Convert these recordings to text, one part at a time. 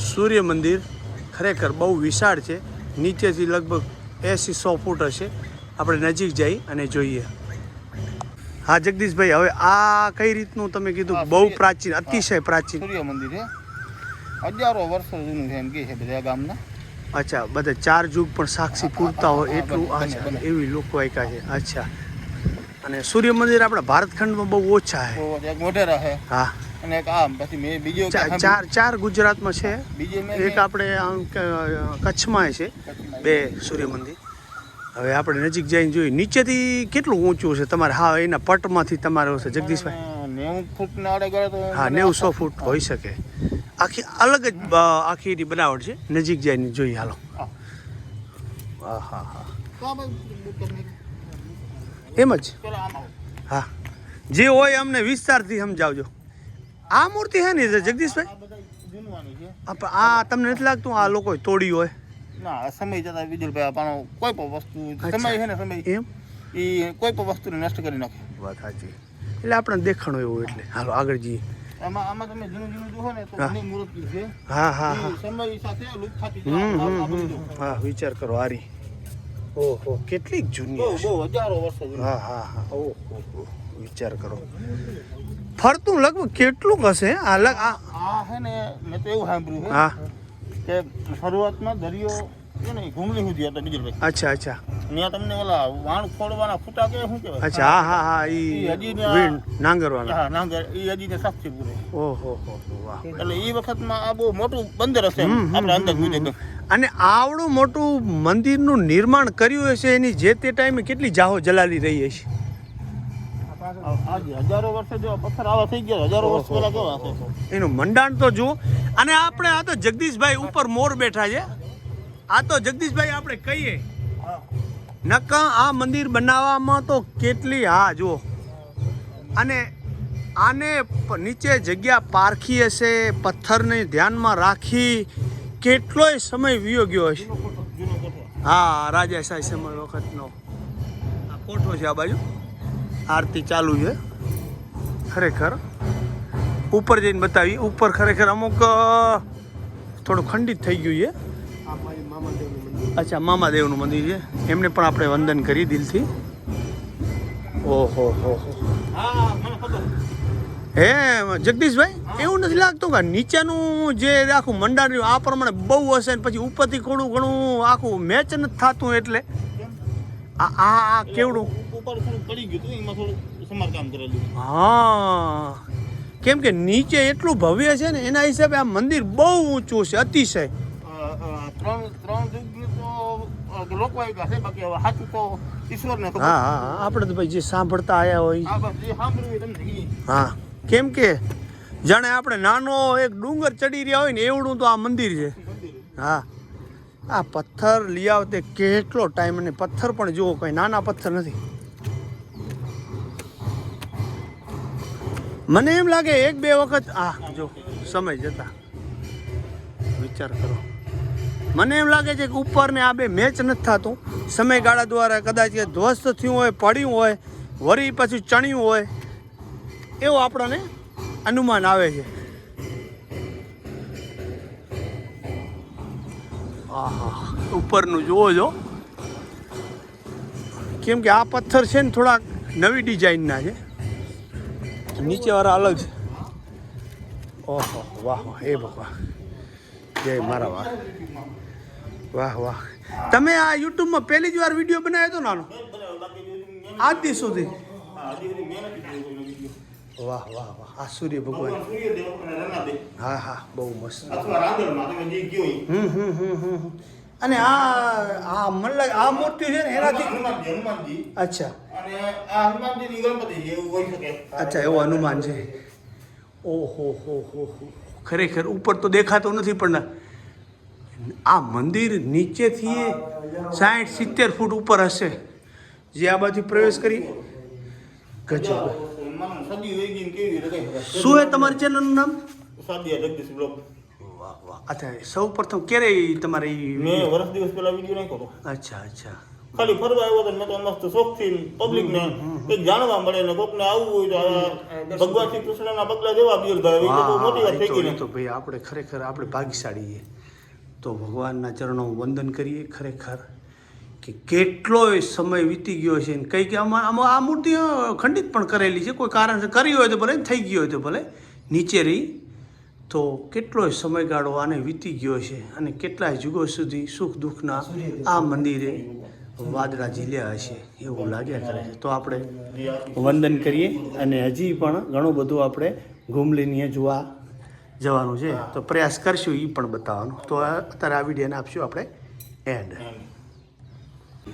સૂર્ય મંદિર ખરેખર બહુ વિશાળ છે. નીચેથી લગભગ 80-100 ફૂટ હશે. આપણે નજીક જઈ અને જોઈએ. હા જગદીશભાઈ, હવે આ કઈ રીતનું તમે કીધું? બહુ પ્રાચીન, અતિશય પ્રાચીન સૂર્ય મંદિર છે. હજારો વર્ષો જૂનું છે એમ કે છે બધા ગામના. અચ્છા, બધા 4 યુગ પણ સાક્ષી પૂરતા હોય એટલું. અચ્છા, એવી લોકો વાયકા છે. અચ્છા, અને સૂર્ય મંદિર આપણા ભારતખંડમાં બહુ ઓછા છે. એક મોઢેરા છે. હા, અને એક આમ પછી મેં બીજો ચાર ગુજરાતમાં છે. એક આપણે કચ્છમાં છે 2 સૂર્ય મંદિર. હવે આપણે નજીક જઈને જોઈએ. નીચેથી કેટલું ઊંચું છે તમારે? હા, એના પટમાંથી તમારે હશે જગદીશભાઈ? 90 ફૂટના આડે ગળે તો હા, 90-100 ફૂટ હોઈ શકે. આખી અલગ જ આખી એની બનાવટ છે. નજીક જઈને જોઈએ હાલો. હા હા હા, એમ જ. હા, જે હોય અમને વિસ્તારથી સમજાવજો. આ મૂર્તિ છે ને જગદીશભાઈ? આ તમને નથી લાગતું આ લોકો તોડી હોય? ના, સમય જતા વિજુલભાઈ આપણો કોઈ પણ વસ્તુ સમય છે ને, સમય એમ એ કોઈ પણ વસ્તુને નષ્ટ કરી નાખે. વાત સાચી. એટલે આપણે દેખાણો એવું. એટલે હાલો આગળ જઈએ. આમાં તમે જૂનું જોવો ને તો ઘણી મૂર્તિ છે. હા હા હા, સમય સાથે લુપ્ત થતી જાય. હા, વિચાર કરો આરી. ઓહો, કેટલીક જૂની. બહુ હજારો વર્ષો જૂની. હા હા હા, ઓહો, વિચાર કરો. ફરતું લગભગ કેટલું હશે આ? છે ને, મેં તો એવું સાંભળ્યું છે. હા, કે શરૂઆતમાં દરિયો છે ને ઘૂંગળી સુધી હતા બીજલભાઈ. અચ્છા અચ્છા. ત્યાં તમને ઓલા વાણ ખોડવાના ફૂટા કે શું કહેવાય? અચ્છા, હા હા હા, નાંગરવાના. હા, નાંગર એ હજી ને સાક્ષી પૂરે. ઓહો હો, વાહ. એટલે એ વખતમાં આ બહુ મોટું બંદર હશે આપણે અંદાજ મુજબ. અને આવડું મોટું મંદિરનું નિર્માણ કર્યું હશે, એની જે તે ટાઈમે કેટલી જાહો જલાલી રહી હશે? હજારો વર્ષે જો પથ્થર આવા થઈ ગયા, હજારો વર્ષ પહેલા કેવા હશે એનું મંડાણ તો જુઓ. અને આપણે આ તો જગદીશભાઈ ઉપર મોર બેઠા છે. આ તો જગદીશભાઈ આપણે કહીએ નકા આ મંદિર બનાવવામાં તો કેટલી, હા જુઓ. અને આને નીચે જગ્યા પારખી હશે, પથ્થરને ધ્યાનમાં રાખી કેટલોય સમય વિયો ગયો હશે. હા, રાજાશાહી સમય વખતનો આ કોઠો છે. આ બાજુ આરતી ચાલુ છે. ખરેખર ઉપર જઈને બતાવી. ઉપર ખરેખર અમુક થોડું ખંડિત થઈ ગયું છે. અચ્છા, મામાદેવનું મંદિર છે. એમને પણ આપણે વંદન કરી દિલથી. ઓહો હો હો. હે જગદીશભાઈ, એવું નથી લાગતું કે નીચેનું જે આખું મંડાણ રહ્યું આ પ્રમાણે બહુ હશે ને પછી ઉપરથી થોડું ઘણું આખું મેચ નથી થતું? એટલે આ કેવડું ઉપર થોડું પડી ગયું હતું, એમાં થોડું સમારકામ કરેલું. હા, કેમ કે નીચે એટલું ભવ્ય છે ને, એના હિસાબે આ મંદિર બહુ ઊંચું છે, અતિશય. ત્રણ યુગની તો લોકો આવ્યા છે, બાકી હવે સાચું તો ઈશ્વરને ખબર. હા હા, આપણે તો ભાઈ જે સાંભળતા આવ્યા હોય. હા, બસ જે સાંભળ્યું તમને. હા, કેમ કે જાણે આપણે નાનો એક ડુંગર ચડી રહ્યા હોય ને એવડું તો આ મંદિર છે. હા, આ પથ્થર લઈ આવતે કેટલો ટાઈમ. અને પથ્થર પણ જુઓ, કંઈ નાના પથ્થર નથી. મને એમ લાગે 1-2 વખત આ જો સમય જતા વિચાર કરો. મને એમ લાગે છે કે ઉપર ને આ બે મેચ નથી થતું. સમયગાળા દ્વારા કદાચ ધ્વસ્ત થયું હોય, પડ્યું હોય, વળી પછી ચણ્યું હોય, એવું આપણને અનુમાન આવે છે. આહા, ઉપરનું જુઓ જો. કેમ કે આ પથ્થર છે ને થોડાક નવી ડિઝાઇનના છે, નીચેવાળા અલગ છે. ઓહો, વાહ વાહ, એ ભગવાન, જય મારા વાહ. વાહ વાહ. તમે આ યુટ્યુબમાં પહેલી જ વાર વિડીયો બનાવ્યો હતો નાનો? આજ દી સુધી? વાહ વાહ વાહ. આ સૂર્ય ભગવાન. હા હા, બહુ મસ્ત. અને આ મતલબ આ મૂર્તિ છે ને એનાથી. અચ્છા, અચ્છા, એવું હનુમાન છે. ઓહો હો હો. ખરેખર ઉપર તો દેખાતો નથી, પણ આ મંદિર નીચેથી 60-70 ફૂટ ઉપર હશે. જે આ બાજુ પ્રવેશ કરી ગજબ. શું હે તમારી ચેનલનું નામ? સાદિયા જગદીશ બ્લોગ. વાહ વાહ. અચ્છા, સૌ પ્રથમ ક્યારે તમારે મેં વર્ષ દિવસ પહેલા વિડીયો નાખ્યો હતો. અચ્છા અચ્છા, ખાલી ફરવા આવ્યો તો મેં તો મસ્ત શોખથી પબ્લિકને કંઈક જાણવા મળે ને કોકને આવવું હોય તો આ ભગવાન શ્રી કૃષ્ણના પગલા જેવા પિયરભાઈ એ તો મોટી વાત થઈ ગઈ ને. તો ભાઈ આપણે ખરેખર આપણે ભાગ્યશાળી છીએ. તો ભગવાનના ચરણો વંદન કરીએ ખરેખર કે કેટલોય સમય વીતી ગયો છે ને કંઈક આમાં આ મૂર્તિ ખંડિત પણ કરેલી છે, કોઈ કારણસર કરી હોય તો ભલે, થઈ ગઈ હોય તો ભલે, નીચે રહી. તો કેટલોય સમયગાળો આને વીતી ગયો છે અને કેટલાય યુગો સુધી સુખ દુઃખના આ મંદિરે વાદળા ઝીલ્યા હશે એવું લાગ્યા કરે છે. તો આપણે વંદન કરીએ અને હજી પણ ઘણું બધું આપણે ઘૂમલીને જોવા જવાનું છે, તો પ્રયાસ કરશું એ પણ બતાવવાનો. તો અત્યારે આ વિડીયોને આપશું આપણે એન્ડ.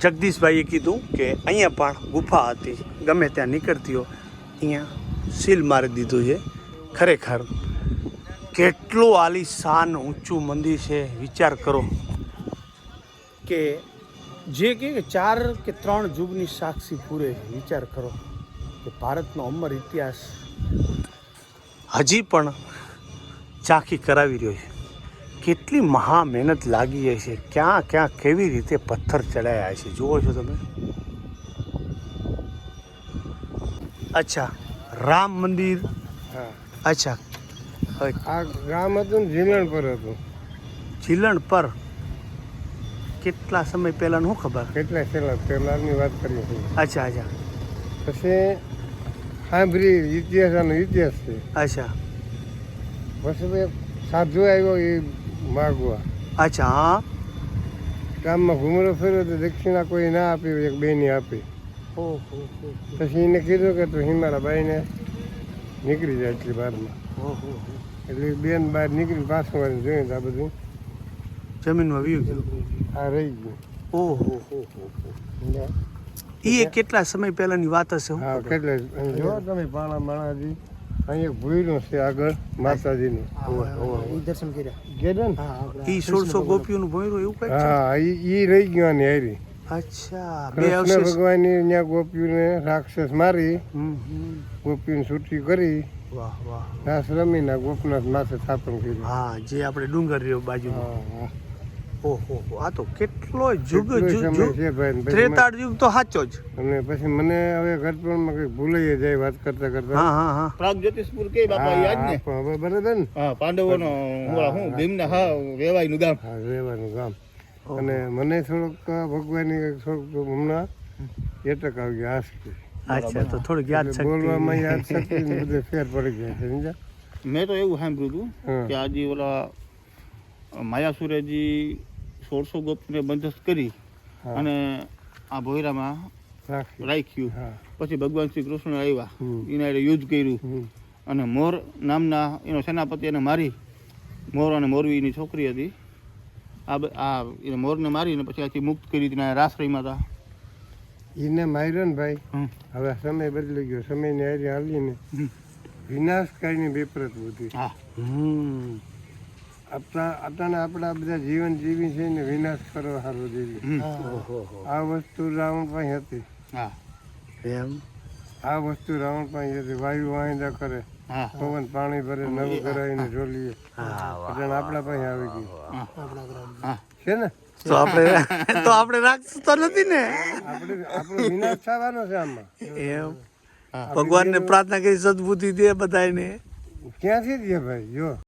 જગદીશભાઈએ કીધું કે અહીંયા પણ ગુફા હતી, ગમે ત્યાં નીકળતી હો અહીંયા સીલ મારી દીધું છે. ખરેખર કેટલું આલીશાન ઊંચું મંદિર છે. વિચાર કરો કે જે કે 4 કે 3 યુગની સાક્ષી પૂરે. વિચાર કરો કે ભારતનો અમર ઇતિહાસ હજી પણ ઝાંખી કરાવી રહ્યો છે. કેટલી મહા મહેનત લાગી છે, ક્યાં ક્યાં કેવી રીતે પથ્થર ચડાયા છે જુઓ છો તમે. અચ્છા, રામ મંદિર. અચ્છા, આ ગામ હતું ને જીલણ પર હતું. જીલણ પર કેટલા સમય પહેલાં શું ખબર? કેટલા પહેલાની વાત કરીએ છીએ. અચ્છા અચ્છા પછી સાંભળી ઇતિહાસ આનો ઇતિહાસ છે. અચ્છા પછી સાધુ આવ્યો એ માગવા અચ્છા હા. ગામમાં ઘૂમરો ફેર્યો તો દક્ષિણા કોઈ ના આપી, એક બેની આપી. ઓહો પછી એને કીધું કે તું હિમારા બાઈને નીકળી જાય એટલી બારમાં. ઓહો. એટલે બેન બહાર નીકળી પાછું વાળી જોયું તો આ બધું જમીનમાં વ્યૂ ગયું. આ રહી ગયું. ઓહો હો. એ કેટલા સમય પહેલાની વાત હશે? હા, કેટલે જો તમે પાણા માણાજી અહીં એક ભૂયરું છે આગળ માતાજીનું. દર્શન કર્યા ગયા ને? એ 1600 ગોપીઓનું ભોંયરું એવું કઈ? હા, ઈ રહી ગયો આની હારી. અચ્છા, બે કૃષ્ણ અવશેષ. ભગવાન ત્યાં ગોપીઓને રાક્ષસ મારી હમ. ગોપીઓને છૂટી કરી વાહ વાહ. રાસ રમીને ગોપનાથ માથે સ્થાપન કર્યું. હા, જે આપણે ડુંગર રહ્યો બાજુ. હા, ઓહો, આ તો કેટલો યુગ કેટલો સમય છે ભાઈ. પછી ત્રેતાળ યુગ તો સાચો જ. અને પછી મને હવે ઘટપણમાં કંઈક ભૂલાઈ જાય વાત કરતા કરતા. હા હા હા. પ્રાગજ્યોતિષપુર કે બાપા યાદ ને? હા, હવે બરાબર ને? હા, પાંડવોનો હું ભીમના હા વેવાઈનું ગામ. હા, રહેવાનું ગામ. અને મને થોડુંક ભગવાનની થોડુંક હમણાં એટક આવી ગયા આસકી. અચ્છા, તો થોડીક યાદ એટલે શક્તિ. બોલવામાં યાદ શક્તિ ને બધે ફેર પડી જાય છે સમજ્યા? મેં તો એવું સાંભળ્યું હા. હતું કે આજે ઓલા માયાસુરેજી 1600 ગોપને બંધસ્ત કરી હા. અને આ ભોયરામાં રાખી. રાખ્યું. હા. પછી ભગવાન શ્રી કૃષ્ણ આવ્યા, હમ. એના હારે યુદ્ધ કર્યું હમ. અને મોર નામના એનો સેનાપતિ એને મારી. મોર અને મોરવીની છોકરી હતી. આ એને મોરને મારીને પછી આથી મુક્ત કરી હતી ને રાસ રહીમાં હતા. એને માર્યો ને ભાઈ. હમ. હવે સમય બદલી ગયો. સમયની હારી હાલીને હમ. વિનાશકારીની વિપરીત બુદ્ધિ. હા. હમ. આપણા આપણા બધા જીવન જીવી છે ને વિનાશ કરવા સારું જેવી. હમ. ઓહો. આ વસ્તુ રાવણ પાસે હતી. હા. એમ. આ વસ્તુ રાવણ પાસે હતી. વાયુ વાહિંદા કરે, હા. પવન પાણી ભરે, નવું કરાવીને ઢોલીએ. હા વાહ. એટલે આપણા પાસે આવી ગઈ હા. છે ને? તો આપણે રાખશું તો નથી ને. આપણો વિનાશ થવાનો છે આમાં. એમ ભગવાનને પ્રાર્થના કરી સદબુદ્ધિ દે બધાને. ક્યાંથી દે ભાઈ? જો